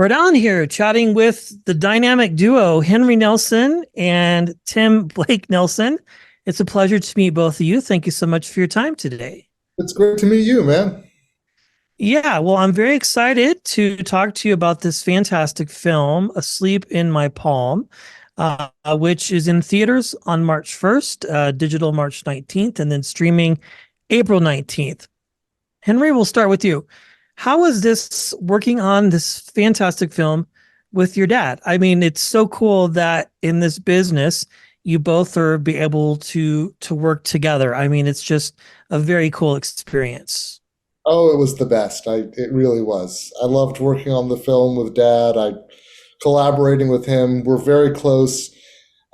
Brett Allan here, chatting with the dynamic duo, Henry Nelson and Tim Blake Nelson. It's a pleasure to meet both of you. Thank you so much for your time today. It's great to meet you, man. Yeah, well, I'm very excited to talk to you about this fantastic film, Asleep in My Palm, which is in theaters on March 1st, digital March 19th, and then streaming April 19th. Henry, we'll start with you. How was this working on this fantastic film with your dad? I mean, it's so cool that in this business, you both are be able to work together. I mean, it's just a very cool experience. Oh, it was the best. It really was. I loved working on the film with Dad. I collaborating with him. We're very close,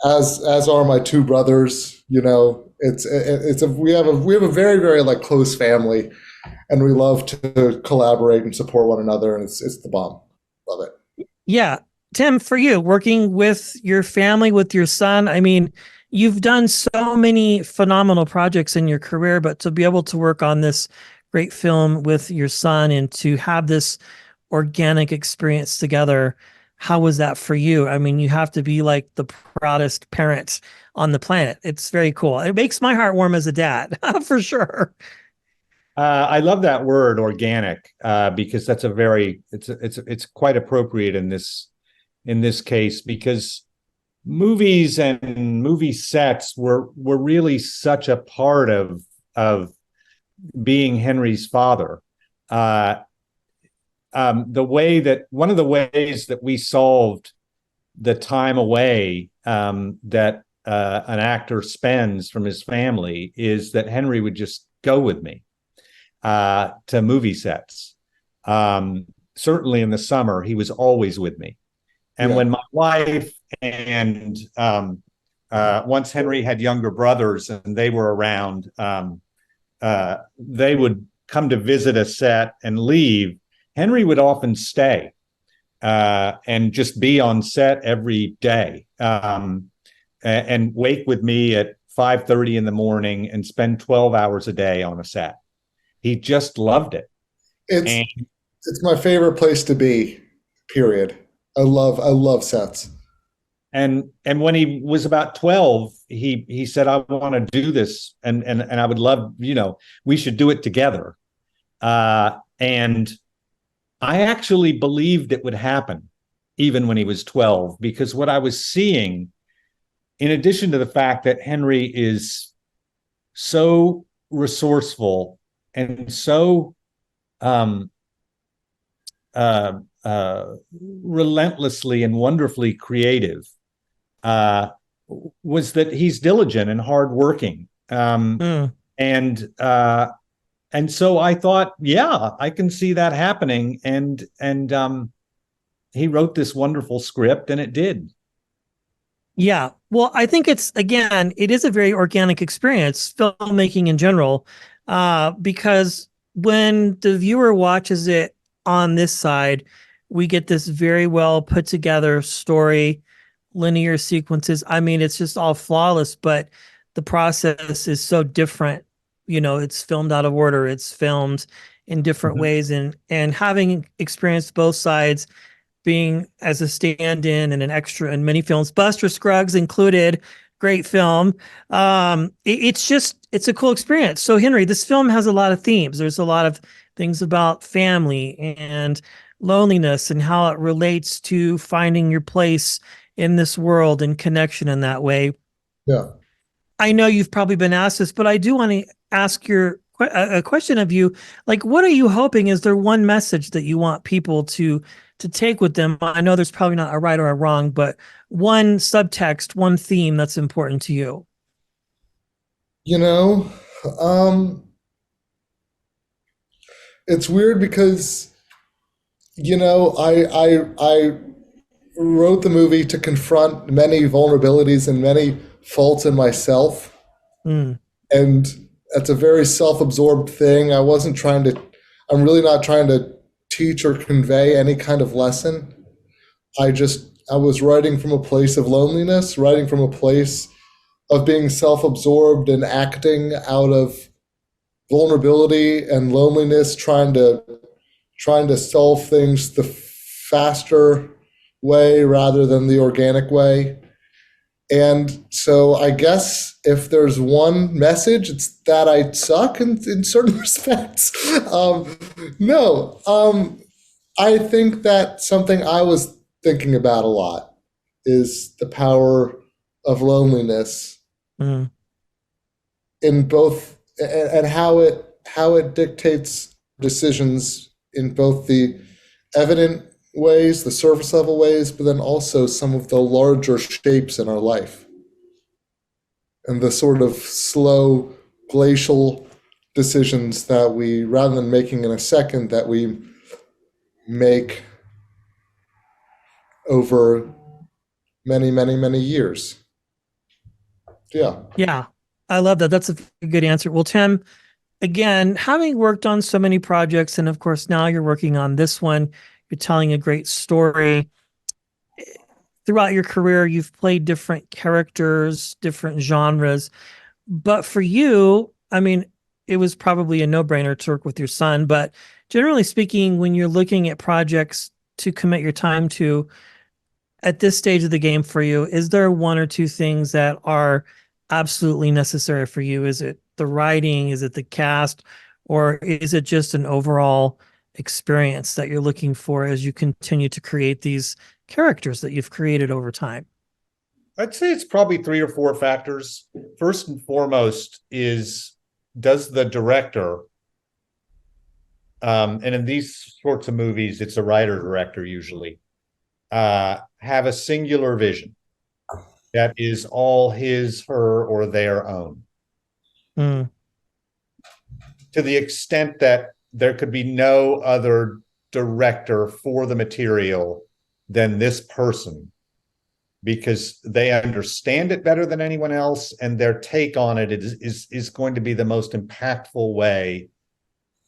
as are my two brothers. You know, we have a very very like close family, and we love to collaborate and support one another. And it's the bomb. Love it. Yeah. Tim, for you, working with your family, with your son, I mean, you've done so many phenomenal projects in your career, but to be able to work on this great film with your son and to have this organic experience together, how was that for you? I mean, you have to be like the proudest parent on the planet. It's very cool. It makes my heart warm as a dad, for sure. I love that word, organic, because that's it's quite appropriate in this case, because movies and movie sets were really such a part of being Henry's father. One of the ways that we solved the time away that an actor spends from his family is that Henry would just go with me to movie sets. Certainly in the summer, he was always with me. And when my wife and once Henry had younger brothers and they were around, they would come to visit a set and leave. Henry would often stay and just be on set every day and wake with me at 5:30 in the morning and spend 12 hours a day on a set. He just loved it. It's my favorite place to be, period. I love sets. And when he was about 12, he said, I want to do this. And I would love, we should do it together. And I actually believed it would happen even when he was 12, because what I was seeing, in addition to the fact that Henry is so resourceful and so relentlessly and wonderfully creative, was that he's diligent and hardworking. And so I thought, yeah, I can see that happening. And he wrote this wonderful script, and it did. Yeah. Well, I think it is a very organic experience, filmmaking in general, because when the viewer watches it on this side, we get this very well put together story, linear sequences. I mean, it's just all flawless, but the process is so different. It's filmed out of order. It's filmed in different ways, and having experienced both sides, being as a stand-in and an extra in many films, Buster Scruggs included, great film. It's a cool experience. So Henry, this film has a lot of themes. There's a lot of things about family and loneliness and how it relates to finding your place in this world and connection in that way. Yeah. I know you've probably been asked this, but I do want to ask a question of you. Like, what are you hoping? Is there one message that you want people to take with them? I know there's probably not a right or a wrong, but one subtext, one theme that's important to you. It's weird because, I wrote the movie to confront many vulnerabilities and many faults in myself. And that's a very self-absorbed thing. I'm really not trying to teach or convey any kind of lesson. I was writing from a place of loneliness, writing from a place of being self-absorbed and acting out of vulnerability and loneliness, trying to solve things faster way rather than the organic way. And so I guess if there's one message, it's that I suck in certain respects. No, I think that something I was thinking about a lot is the power of loneliness in both, and how it dictates decisions in both the evident ways, the surface level ways, but then also some of the larger shapes in our life. And the sort of slow glacial decisions that we, rather than making in a second, that we make over many, many, many years. Yeah. Yeah. I love that. That's a good answer. Well, Tim, again, having worked on so many projects, and of course now you're working on this one, you're telling a great story. Throughout your career, you've played different characters, different genres. But for you, I mean, it was probably a no-brainer to work with your son. But generally speaking, when you're looking at projects to commit your time to at this stage of the game for you, is there one or two things that are absolutely necessary for you? Is it the writing? Is it the cast? Or is it just an overall experience that you're looking for as you continue to create these characters that you've created over time? I'd say it's probably 3 or 4 factors. First and foremost is, does the director, and in these sorts of movies, it's a writer-director usually, have a singular vision that is all his, her, or their own. To the extent that there could be no other director for the material than this person, because they understand it better than anyone else, and their take on it is going to be the most impactful way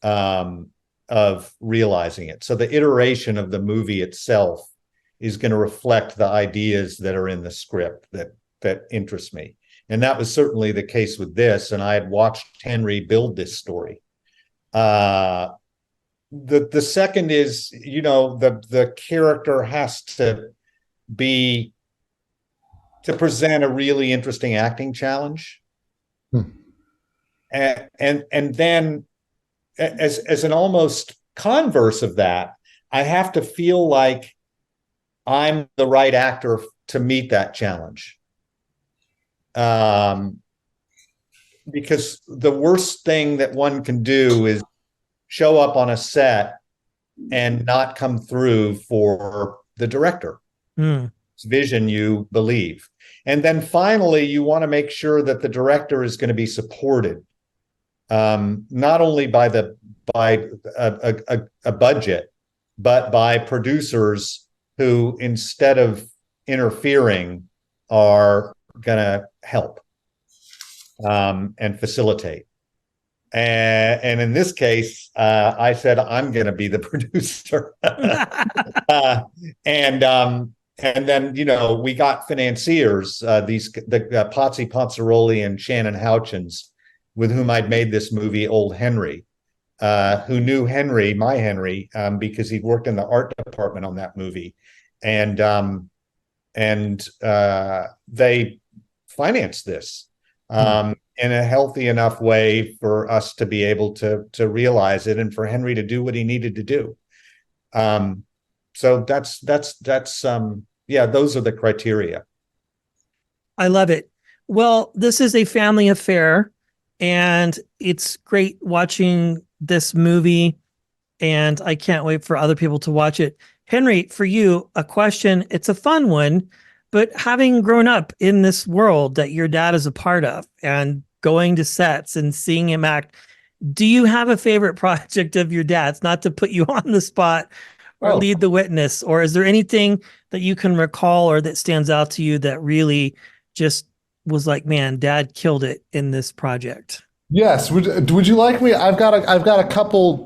of realizing it. So the iteration of the movie itself is going to reflect the ideas that are in the script that interest me. And that was certainly the case with this. And I had watched Henry build this story. The second is, the character has to present a really interesting acting challenge. And then as an almost converse of that, I have to feel like I'm the right actor to meet that challenge. Because the worst thing that one can do is show up on a set and not come through for the director. Vision you believe. And then finally, you want to make sure that the director is going to be supported, not only by a budget, but by producers who, instead of interfering, are going to help and facilitate. And in this case, I said, I'm going to be the producer. And then, we got financiers, the Potsy Ponzaroli and Shannon Houchins, with whom I'd made this movie, Old Henry, who knew Henry, my Henry, because he'd worked in the art department on that movie. And they financed this in a healthy enough way for us to be able to realize it, and for Henry to do what he needed to do. So that's those are the criteria. I love it. Well, this is a family affair, and it's great watching this movie, and I can't wait for other people to watch it. Henry, for you, a question. It's a fun one, but having grown up in this world that your dad is a part of and going to sets and seeing him act, do you have a favorite project of your dad's? Not to put you on the spot or lead the witness, or is there anything that you can recall or that stands out to you that really just was like, man, Dad killed it in this project? Yes. Would you like me? I've got a couple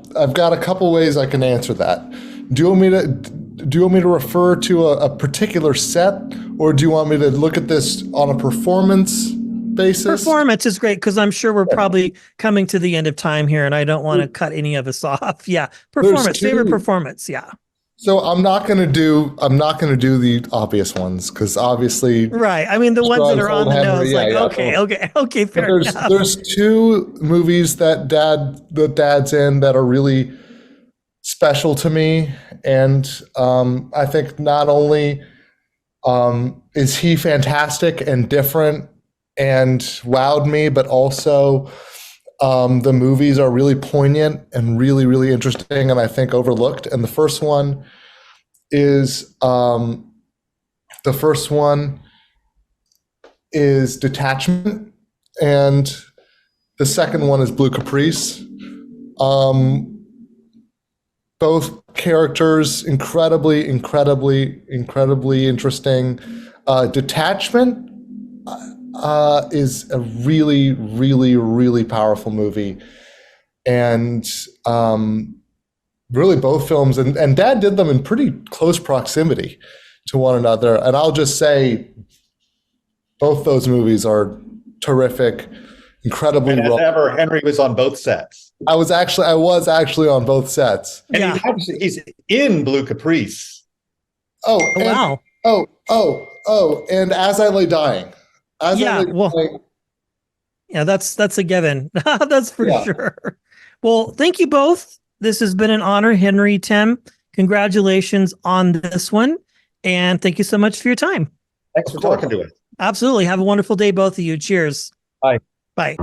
ways I can answer that. Do you want me to refer to a particular set, or do you want me to look at this on a performance basis? Performance is great, because I'm sure we're probably coming to the end of time here, and I don't want to cut any of us off. Yeah, performance, favorite performance. Yeah. So I'm not gonna do the obvious ones because obviously Right. I mean, the ones that are on the nose, like, okay, but fair enough. there's two movies that dad's in that are really special to me, and I think not only is he fantastic and different and wowed me, but also the movies are really poignant and really, really interesting, and I think overlooked. And the first one is Detachment, and the second one is Blue Caprice. Both characters incredibly, incredibly, incredibly interesting. Detachment is a really, really, really powerful movie, and really both films, and Dad did them in pretty close proximity to one another. And I'll just say, both those movies are terrific, incredibly. And as ever, Henry was on both sets. I was actually on both sets, and he's in Blue Caprice. Oh, wow! And As I Lay Dying. Yeah, that's a given. That's for sure. Well, thank you both. This has been an honor, Henry, Tim. Congratulations on this one, and thank you so much for your time. Thanks for talking to us. Absolutely. Have a wonderful day, both of you. Cheers. Bye. Bye.